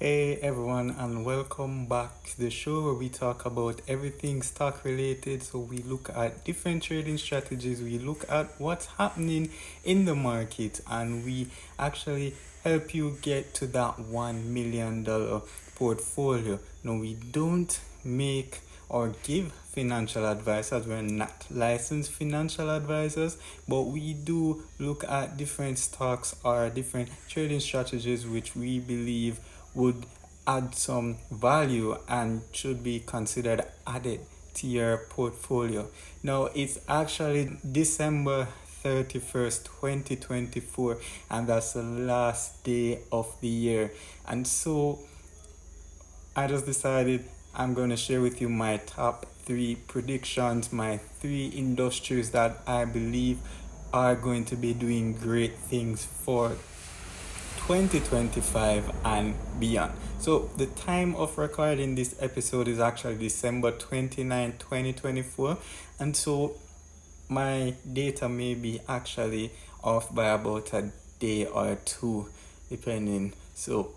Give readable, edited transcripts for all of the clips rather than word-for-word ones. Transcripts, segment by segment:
Hey everyone, and welcome back to the show where we talk about everything stock related. So, we look at different trading strategies, we look at what's happening in the market, and we actually help you get to that $1 million portfolio. No, we don't make or give financial advice as we're not licensed financial advisors, but we do look at different stocks or different trading strategies which we believe would add some value and should be considered added to your portfolio. Now it's actually December 31st, 2024, and that's the last day of the year. And so I just decided I'm going to share with you my top three predictions, my three industries that I believe are going to be doing great things for 2025 and beyond. So, the time of recording this episode is actually December 29, 2024, and so my data may be actually off by about a day or two, depending. So,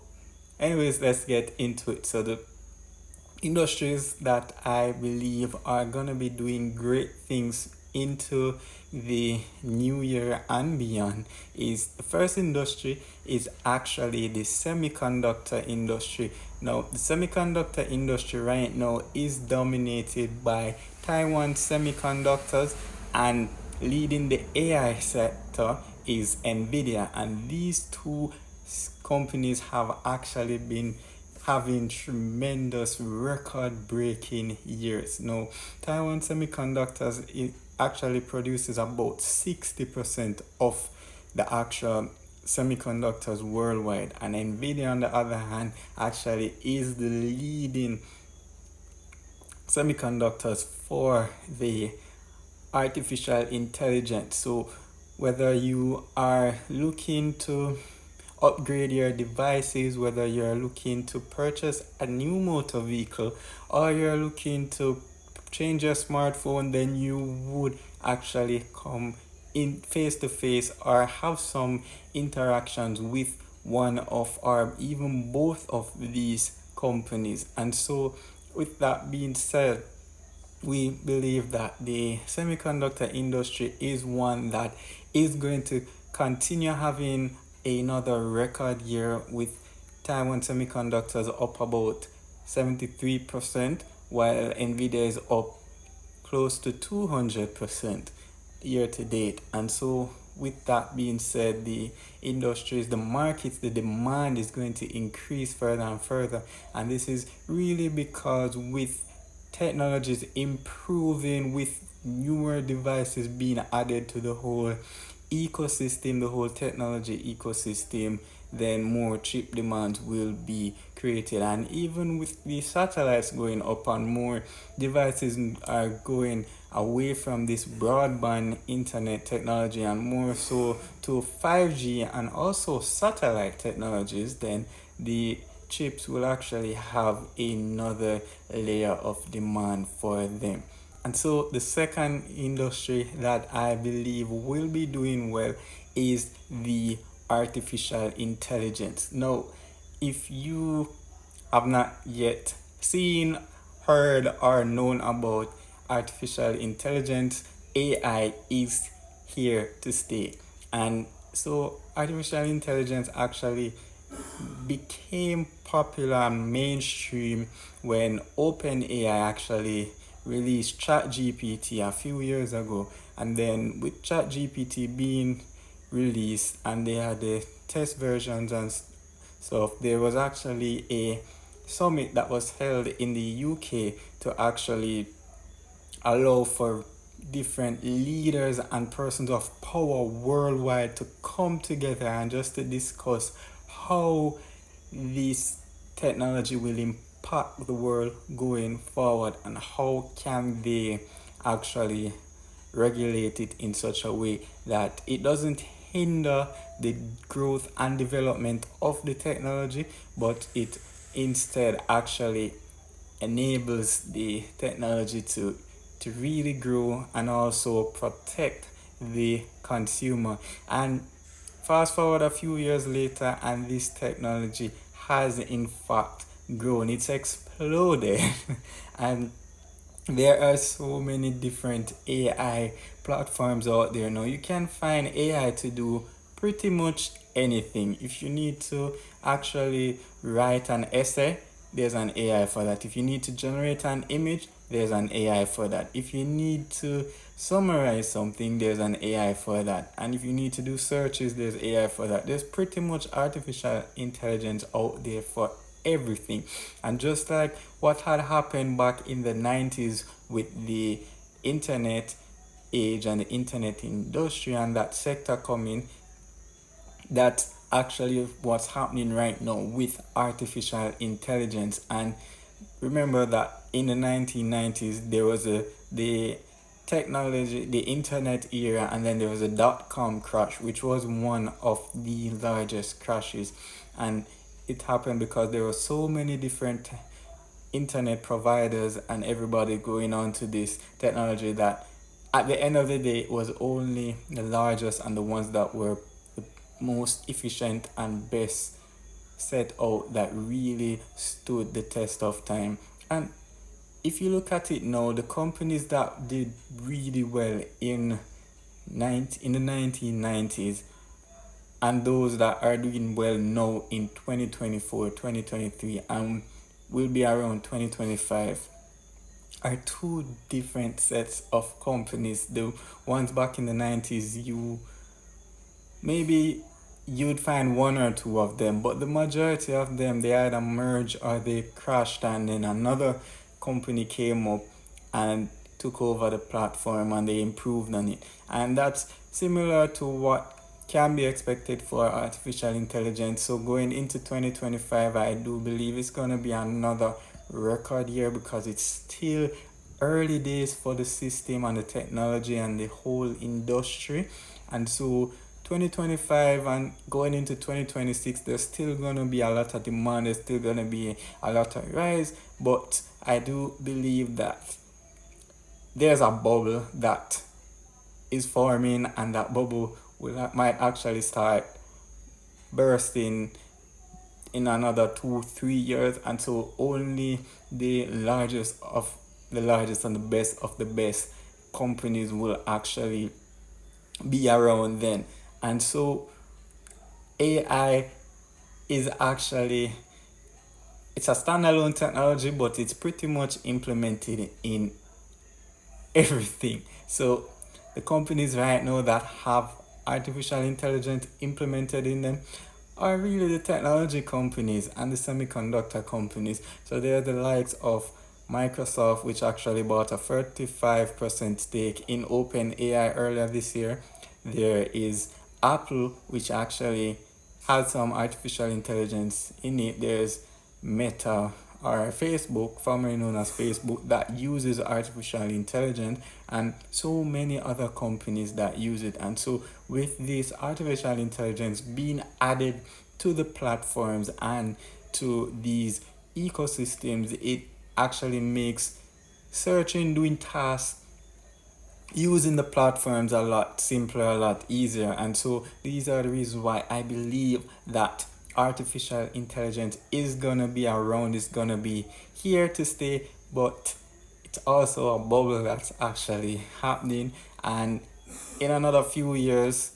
anyways, let's get into it. So, the industries that I believe are gonna be doing great things into the new year and beyond is the first industry is actually the semiconductor industry. Now the semiconductor industry right now is dominated by Taiwan Semiconductors, and leading the AI sector is Nvidia, and these two companies have actually been having tremendous record breaking years. Now, Taiwan Semiconductors actually produces about 60% of the actual semiconductors worldwide, and Nvidia, on the other hand, actually is the leading semiconductors for the artificial intelligence. So, whether you are looking to upgrade your devices, whether you're looking to purchase a new motor vehicle or you're looking to change your smartphone, then you would actually come in face to face or have some interactions with one of or even both of these companies. And so, with that being said, we believe that the semiconductor industry is one that is going to continue having another record year, with Taiwan Semiconductors up about 73%, while Nvidia is up close to 200% year to date. And so, with that being said, the industries, the markets, the demand is going to increase further and further. And this is really because with technologies improving, with newer devices being added to the whole ecosystem, the whole technology ecosystem, then more chip demands will be created. And even with the satellites going up and more devices are going away from this broadband internet technology and more so to 5G and also satellite technologies, then the chips will actually have another layer of demand for them. And so the second industry that I believe will be doing well is the artificial intelligence. Now, if you have not yet seen, heard, or known about artificial intelligence, AI is here to stay. And so artificial intelligence actually became popular and mainstream when OpenAI actually released ChatGPT a few years ago. And then with ChatGPT being released and they had the test versions and stuff, there was actually a summit that was held in the UK to actually allow for different leaders and persons of power worldwide to come together and just to discuss how this technology will impact the world going forward and how can they actually regulate it in such a way that it doesn't hinder the growth and development of the technology, but it instead actually enables the technology to really grow and also protect the consumer. And Fast forward a few years later, and this technology has in fact grown. It's exploded. And there are so many different AI platforms out there now. You can find AI to do pretty much anything. If you need to actually write an essay, there's an AI for that. If you need to generate an image, there's an AI for that. If you need to summarize something, there's an AI for that. And if you need to do searches, there's AI for that. There's pretty much artificial intelligence out there for everything. And just like what had happened back in the 90s with the internet age and the internet industry and that sector coming, that's actually what's happening right now with artificial intelligence. And remember that in the 1990s there was the technology, the internet era, and then there was a dot-com crash, which was one of the largest crashes. And it happened because there were so many different internet providers and everybody going on to this technology that at the end of the day it was only the largest and the ones that were the most efficient and best set out that really stood the test of time. And if you look at it now, the companies that did really well in the 1990s and those that are doing well now in 2024, 2023, and will be around 2025 are two different sets of companies. The ones back in the 90s, maybe you'd find one or two of them, but the majority of them, they either merged or they crashed, and then another company came up and took over the platform and they improved on it. And that's similar to what can be expected for artificial intelligence. So going into 2025, I do believe it's going to be another record year because it's still early days for the system and the technology and the whole industry. And so 2025 and going into 2026, there's still going to be a lot of demand, there's still going to be a lot of rise, but I do believe that there's a bubble that is forming, and that bubble might actually start bursting in another 2-3 years, and so only the largest of the largest and the best of the best companies will actually be around then. And so AI is actually, it's a standalone technology, but it's pretty much implemented in everything. So the companies right now that have artificial intelligence implemented in them are really the technology companies and the semiconductor companies. So they're the likes of Microsoft, which actually bought a 35% stake in OpenAI earlier this year. There is Apple, which actually has some artificial intelligence in it. There's Meta, or Facebook, formerly known as Facebook, that uses artificial intelligence, and so many other companies that use it. And so with this artificial intelligence being added to the platforms and to these ecosystems, it actually makes searching, doing tasks, using the platforms a lot simpler, a lot easier. And so these are the reasons why I believe that artificial intelligence is gonna be around, it's gonna be here to stay, but it's also a bubble that's actually happening. And in another few years,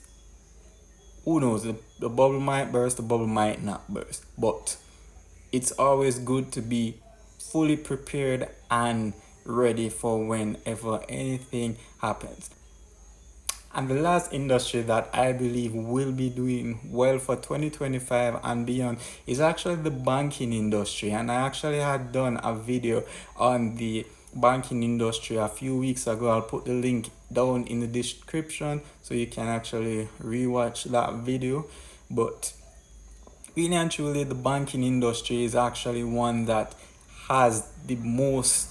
who knows, the bubble might burst, the bubble might not burst, but it's always good to be fully prepared and ready for whenever anything happens. And the last industry that I believe will be doing well for 2025 and beyond is actually the banking industry. And I actually had done a video on the banking industry a few weeks ago. I'll put the link down in the description so you can actually rewatch that video. But really and truly, the banking industry is actually one that has the most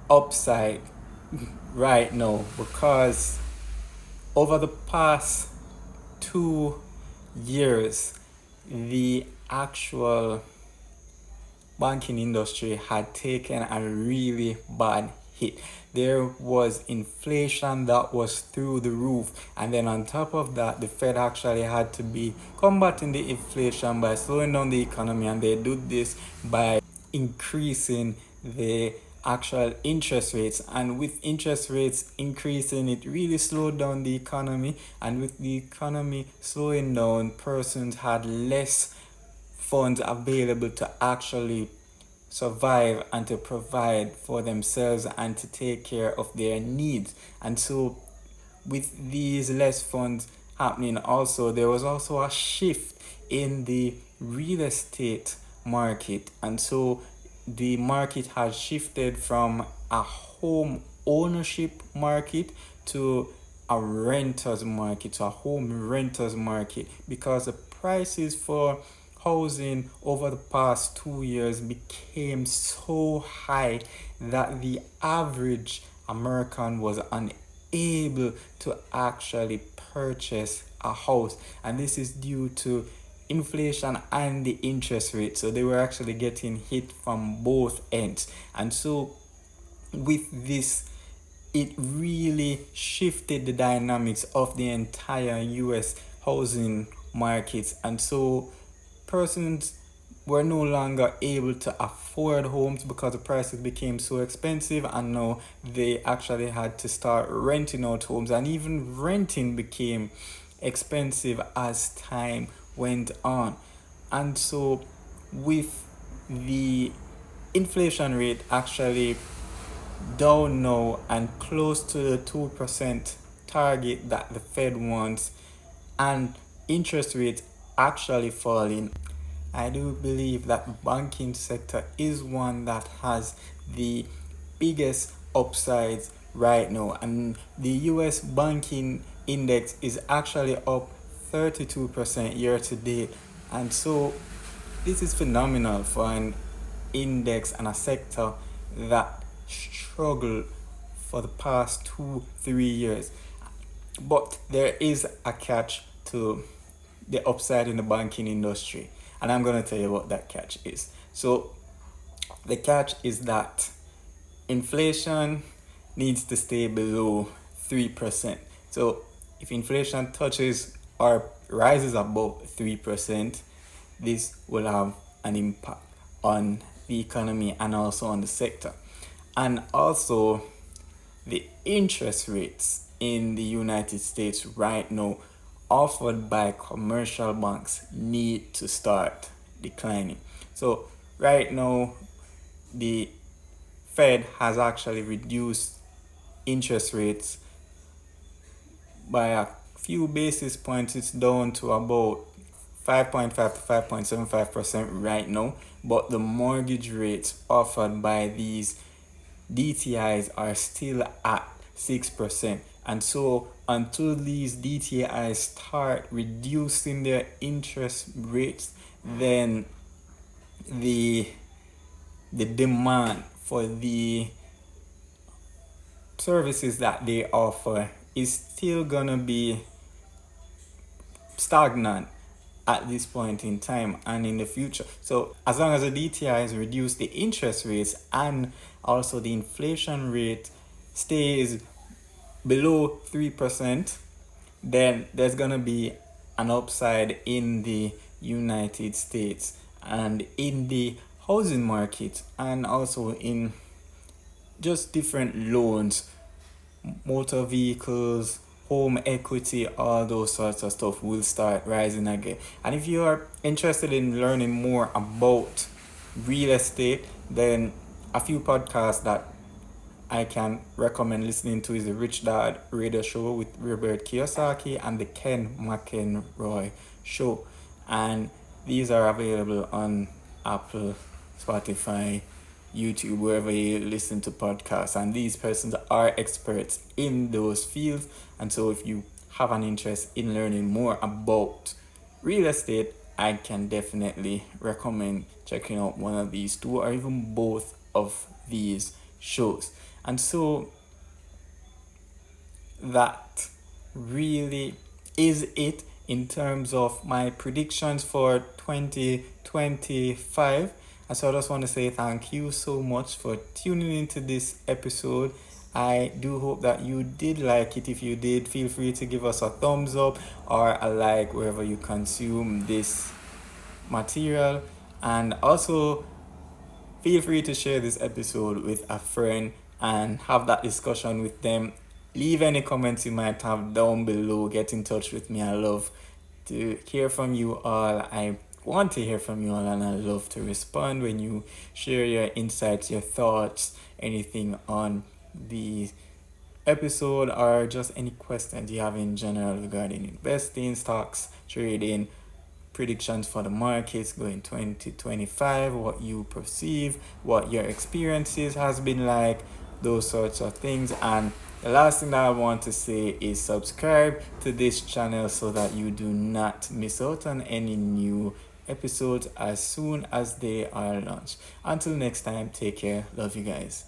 upside right now, because over the past 2 years, the actual banking industry had taken a really bad hit. There was inflation that was through the roof, and then on top of that, the Fed actually had to be combating the inflation by slowing down the economy, and they do this by increasing the actual interest rates. And with interest rates increasing, it really slowed down the economy, and with the economy slowing down, persons had less funds available to actually survive and to provide for themselves and to take care of their needs. And so with these less funds happening, also there was also a shift in the real estate market. And so the market has shifted from a home ownership market to a renters market, to a home renters market, because the prices for housing over the past 2 years became so high that the average American was unable to actually purchase a house. And this is due to inflation and the interest rate. So they were actually getting hit from both ends. And so with this, it really shifted the dynamics of the entire US housing markets. And so persons were no longer able to afford homes because the prices became so expensive, and now they actually had to start renting out homes, and even renting became expensive as time went on. And so with the inflation rate actually down now and close to the 2% target that the Fed wants, and interest rates actually falling, I do believe that the banking sector is one that has the biggest upsides right now. And the US banking index is actually up 32% year to date. And so this is phenomenal for an index and a sector that struggled for the past 2-3 years. But there is a catch to the upside in the banking industry, and I'm going to tell you what that catch is. So the catch is that inflation needs to stay below 3%. So if inflation touches or rises above 3%, this will have an impact on the economy and also on the sector. And also, the interest rates in the United States right now offered by commercial banks need to start declining. So right now, the Fed has actually reduced interest rates by a few basis points. It's down to about 5.5 to 5.75% right now, but the mortgage rates offered by these DTIs are still at 6%. And so until these DTIs start reducing their interest rates, then the demand for the services that they offer is still gonna be stagnant at this point in time and in the future. So as long as the DTIs reduce the interest rates and also the inflation rate stays below 3%, then there's gonna be an upside in the United States and in the housing market, and also in just different loans, motor vehicles, home equity, all those sorts of stuff will start rising again. And if you are interested in learning more about real estate, then a few podcasts that I can recommend listening to is the Rich Dad Radio Show with Robert Kiyosaki and the Ken McEnroy Show. And these are available on Apple, Spotify, YouTube, wherever you listen to podcasts. And these persons are experts in those fields. And so if you have an interest in learning more about real estate, I can definitely recommend checking out one of these two or even both of these shows. And so that really is it in terms of my predictions for 2025. And so I just want to say thank you so much for tuning into this episode. I do hope that you did like it. If you did, feel free to give us a thumbs up or a like wherever you consume this material. And also, feel free to share this episode with a friend and have that discussion with them. Leave any comments you might have down below. Get in touch with me. I love to hear from you all. I want to hear from you all, and I love to respond when you share your insights, your thoughts, anything on the episode, or just any questions you have in general regarding investing, stocks, trading, predictions for the markets going 2025, what you perceive, what your experiences has been like, those sorts of things. And the last thing that I want to say is subscribe to this channel so that you do not miss out on any new episodes as soon as they are launched. Until next time, take care. Love you guys.